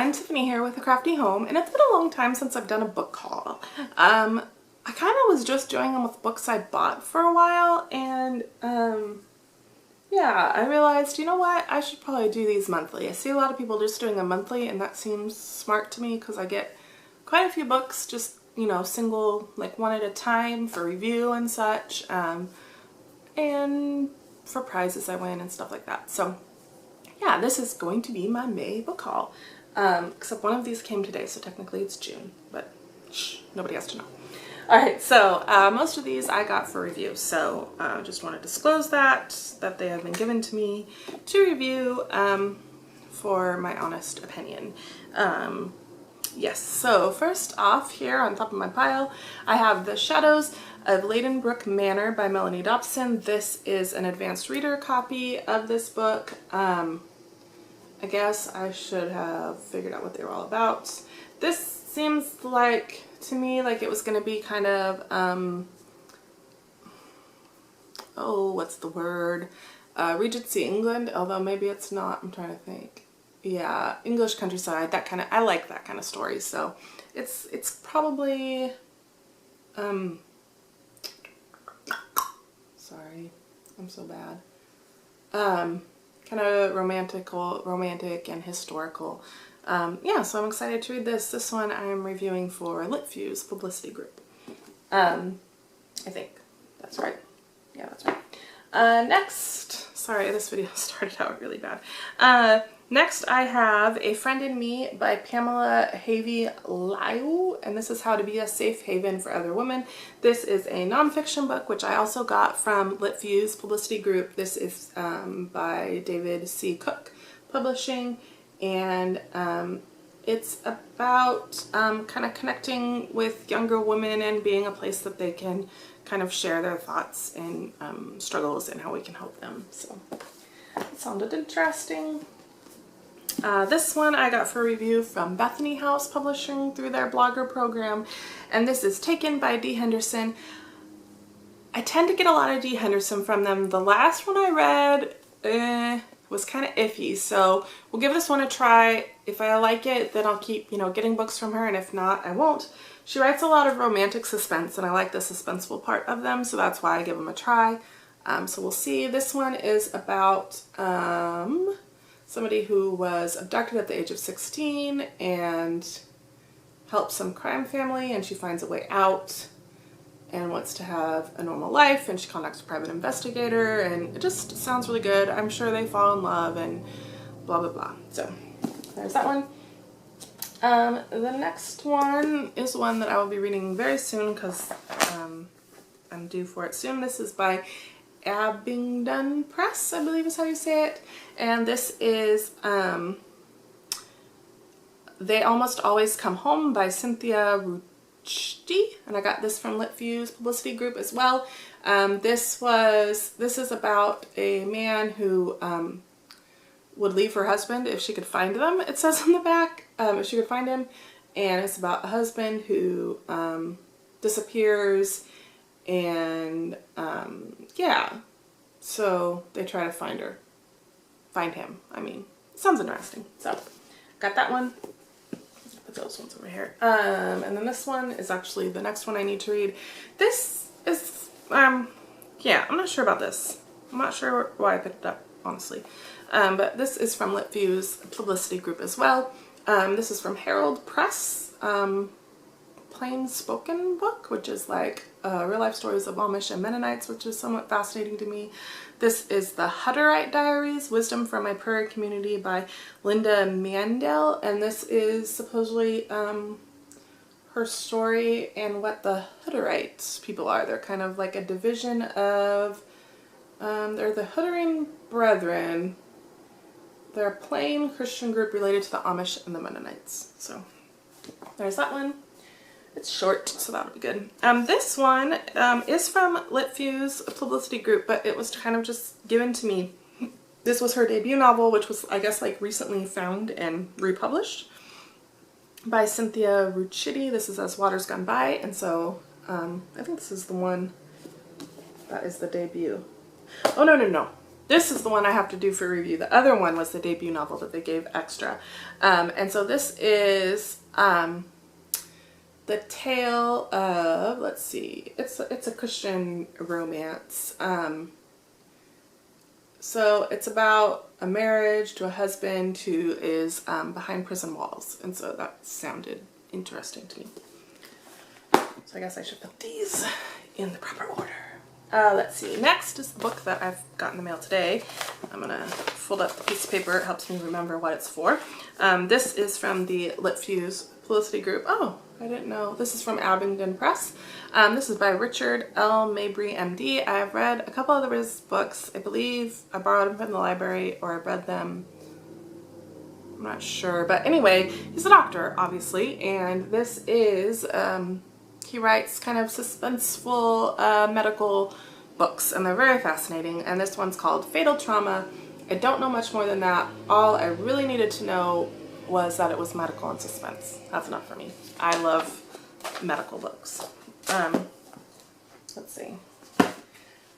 everyone, Tiffany here with A Crafty Home, and it's been a long time since I've done a book haul. I kind of was just doing them with books I bought for a while, and yeah, I realized, you know what, I should probably do these monthly. I see a lot of people just doing them monthly, and that seems smart to me because I get quite a few books just, you know, single, like one at a time for review and such, and for prizes I win and stuff like that. So yeah, this is going to be my May book haul. Except one of these came today, so technically it's June, but shh, nobody has to know. Alright, so most of these I got for review, so just want to disclose that they have been given to me to review for my honest opinion. Yes, so first off here on top of my pile, I have The Shadows of Ladenbrook Manor by Melanie Dobson. This is an advanced reader copy of this book. I guess I should have figured out what they were all about. This seems like, to me, like it was going to be kind of, oh, what's the word? Regency England, although maybe it's not. I'm trying to think. Yeah, English countryside, that kind of, I like that kind of story, so it's probably, sorry, I'm so bad. Kind of romantic and historical. Yeah, so I'm excited to read this. This one I'm reviewing for LitFuse Publicity Group. I think that's right. Yeah, that's right. Next, sorry, this video started out really bad. Next I have A Friend in Me by Pamela Havey-Liu, and this is How to Be a Safe Haven for Other Women. This is a nonfiction book, which I also got from LitFuse Publicity Group. This is by David C. Cook Publishing, and it's about kind of connecting with younger women and being a place that they can kind of share their thoughts and struggles and how we can help them. So it sounded interesting. This one I got for review from Bethany House Publishing through their blogger program, and this is Taken by D. Henderson. I tend to get a lot of D. Henderson from them. The last one I read was kind of iffy, so we'll give this one a try. If I like it, then I'll keep, you know, getting books from her, and if not, I won't. She writes a lot of romantic suspense, and I like the suspenseful part of them, so that's why I give them a try. So we'll see. This one is about somebody who was abducted at the age of 16 and helps some crime family, and she finds a way out and wants to have a normal life, and she contacts a private investigator, and it just sounds really good. I'm sure they fall in love and blah blah blah. So there's that one. The next one is one that I will be reading very soon because I'm due for it soon. This is by Abingdon Press, I believe is how you say it, and this is They Almost Always Come Home by Cynthia Ruchti, and I got this from LitFuse Publicity Group as well. This is about a man who would leave her husband if she could find them, it says on the back, if she could find him, and it's about a husband who disappears, and yeah, so they try to find him. I mean, sounds interesting. So got that one. Put those ones over here. And then this one is actually the next one I need to read. This is yeah, I'm not sure about this. I'm not sure why I picked it up, honestly. But this is from LitFuse Publicity Group as well. This is from Herald Press. Plain spoken book, which is like real life stories of Amish and Mennonites, which is somewhat fascinating to me. This is the Hutterite Diaries, Wisdom from My Prairie Community by Linda Mandel, and this is supposedly her story and what the Hutterite people are. They're kind of like a division of, they're the Hutterine Brethren. They're a plain Christian group related to the Amish and the Mennonites. So there's that one. It's short, so that'll be good. This one is from LitFuse Publicity Group, but it was kind of just given to me. This was her debut novel, which was, I guess, like recently found and republished by Cynthia Ruchti. This is As Waters Gone By, and so I think this is the one that is the debut. Oh, no. this is the one I have to do for review. The other one was the debut novel that they gave extra. And so this is the tale of, let's see, it's a Christian romance. So it's about a marriage to a husband who is behind prison walls. And so that sounded interesting to me. So I guess I should put these in the proper order. Let's see, next is the book that I've got in the mail today. I'm gonna fold up the piece of paper, it helps me remember what it's for. This is from the Lit Fuse Publicity group. Oh, I didn't know. This is from Abingdon Press. This is by Richard L. Mabry, MD. I've read a couple of his books. I believe I borrowed them from the library or I read them. I'm not sure. But anyway, he's a doctor, obviously. And this is, he writes kind of suspenseful medical books. And they're very fascinating. And this one's called Fatal Trauma. I don't know much more than that. All I really needed to know was that it was medical and suspense. That's enough for me. I love medical books. Let's see.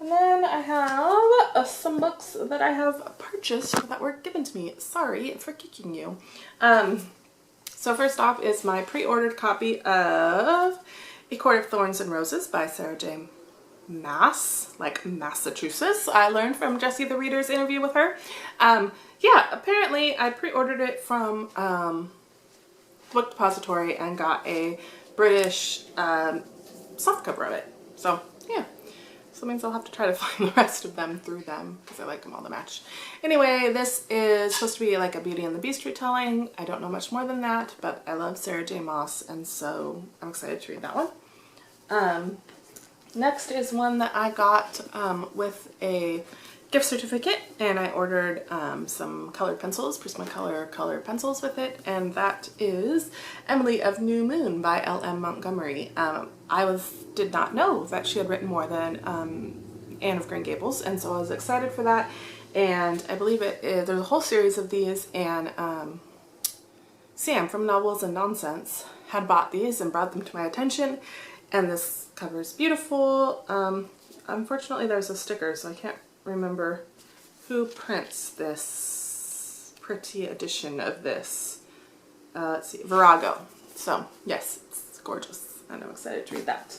And then I have some books that I have purchased that were given to me. Sorry for kicking you. So first off is my pre-ordered copy of A Court of Thorns and Roses by Sarah J. Maas, like Massachusetts. I learned from Jessie the Reader's interview with her. Yeah, apparently I pre-ordered it from Book Depository and got a British softcover of it. So yeah, so that means I'll have to try to find the rest of them through them because I like them all to match. Anyway, this is supposed to be like a Beauty and the Beast retelling. I don't know much more than that, but I love Sarah J. Maas and so I'm excited to read that one. Next is one that I got with a gift certificate, and I ordered some colored pencils, Prismacolor colored pencils with it, and that is Emily of New Moon by L.M. Montgomery. I did not know that she had written more than Anne of Green Gables, and so I was excited for that, and I believe there's a whole series of these, and Sam from Novels and Nonsense had bought these and brought them to my attention, and this cover is beautiful. Unfortunately there's a sticker, so I can't remember who prints this pretty edition of this. Let's see, Virago. So yes, it's gorgeous and I'm excited to read that.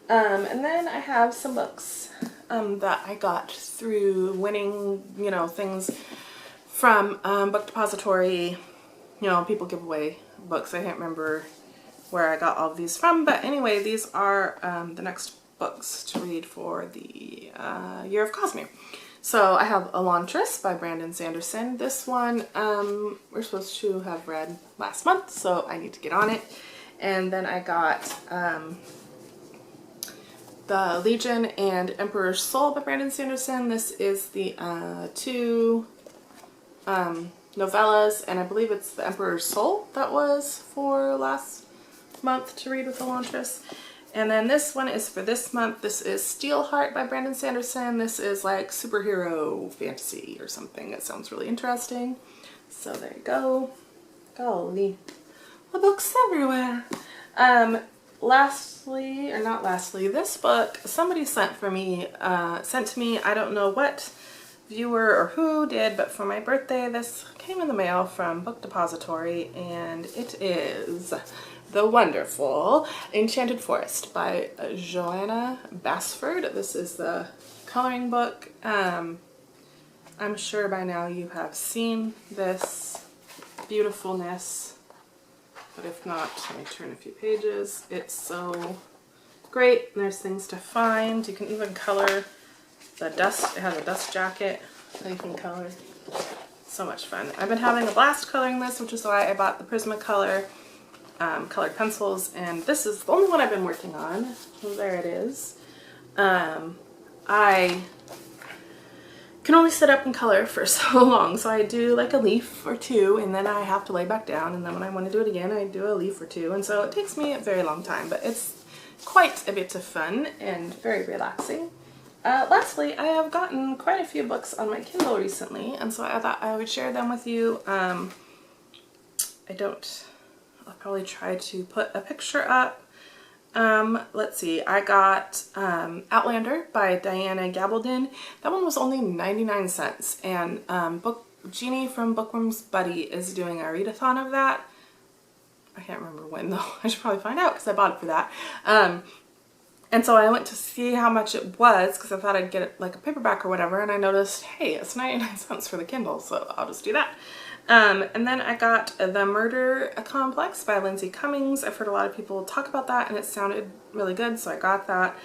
And then I have some books that I got through winning, you know, things from Book Depository. You know, people give away books. I can't remember where I got all of these from, but anyway, these are the next books to read for the Year of Cosmere. So I have Elantris by Brandon Sanderson. This one we're supposed to have read last month, so I need to get on it. And then I got The Legion and Emperor's Soul by Brandon Sanderson. This is the two novellas, and I believe it's The Emperor's Soul that was for last month to read with Elantris. And then this one is for this month. This is Steelheart by Brandon Sanderson. This is like superhero fantasy or something. It sounds really interesting. So there you go. Golly. The books everywhere. Lastly, or not lastly, this book somebody sent to me. I don't know what viewer or who did, but for my birthday this came in the mail from Book Depository, and it is The Wonderful Enchanted Forest by Joanna Basford. This is the coloring book. I'm sure by now you have seen this beautifulness, but if not, let me turn a few pages. It's so great. There's things to find. You can even color the dust. It has a dust jacket that you can color. So much fun. I've been having a blast coloring this, which is why I bought the Prismacolor colored pencils, and this is the only one I've been working on. There it is. I can only sit up and color for so long, so I do like a leaf or two, and then I have to lay back down, and then when I want to do it again I do a leaf or two, and so it takes me a very long time, but it's quite a bit of fun and very relaxing. Lastly, I have gotten quite a few books on my Kindle recently, and so I thought I would share them with you. I'll probably try to put a picture up Let's see, I got Outlander by Diana Gabaldon. That one was only 99 cents, and Jeannie from Bookworm's Buddy is doing a read-a-thon of that. I can't remember when though. I should probably find out because I bought it for that. And so I went to see how much it was because I thought I'd get it like a paperback or whatever, and I noticed, hey, it's 99 cents for the Kindle, so I'll just do that. And then I got The Murder Complex by Lindsay Cummings. I've heard a lot of people talk about that and it sounded really good, so I got that.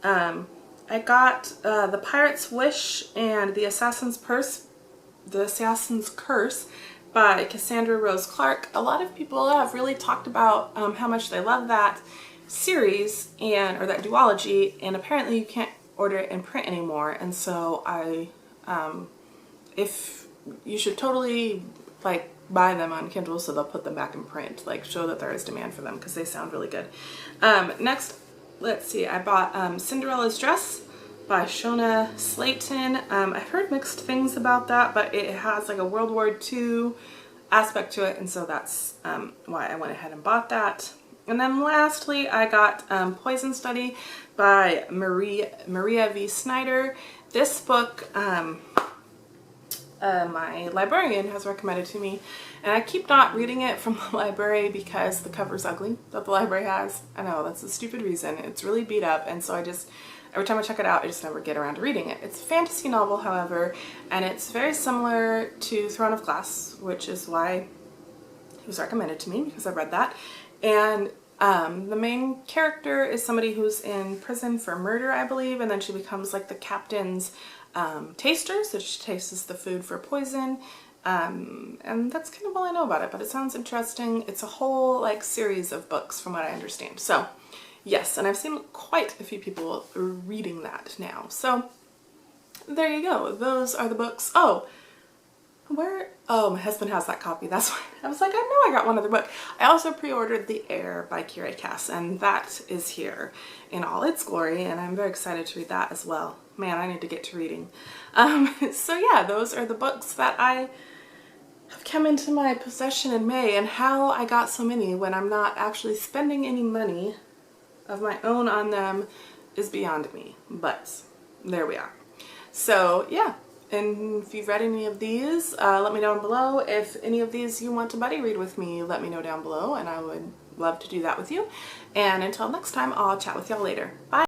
I got The Pirate's Wish and The Assassin's Curse by Cassandra Rose Clark. A lot of people have really talked about how much they love that series or that duology, and apparently you can't order it in print anymore, and so if you should totally like buy them on Kindle so they'll put them back in print, like show that there is demand for them because they sound really good. Next, let's see, I bought Cinderella's Dress by Shona Slayton. I've heard mixed things about that, but it has like a World War II aspect to it, and so that's why I went ahead and bought that. And then lastly, I got Poison Study by Maria V. Snyder. This book, my librarian has recommended to me, and I keep not reading it from the library because the cover's ugly that the library has. I know, that's a stupid reason. It's really beat up, and so every time I check it out, I just never get around to reading it. It's a fantasy novel, however, and it's very similar to Throne of Glass, which is why it was recommended to me, because I read that. And the main character is somebody who's in prison for murder, I believe, and then she becomes like the captain's taster, so she tastes the food for poison, and that's kind of all I know about it, but it sounds interesting. It's a whole like series of books from what I understand. So yes, and I've seen quite a few people reading that now. So there you go. Those are the books. Oh, my husband has that copy. That's why I was like, I know I got one other book. I also pre-ordered The Air by Kira Cass, and that is here in all its glory, and I'm very excited to read that as well. Man, I need to get to reading. So yeah, those are the books that I have come into my possession in May, and how I got so many when I'm not actually spending any money of my own on them is beyond me, but there we are. So yeah, and if you've read any of these, let me know down below. If any of these you want to buddy read with me, let me know down below, and I would love to do that with you. And until next time, I'll chat with y'all later. Bye!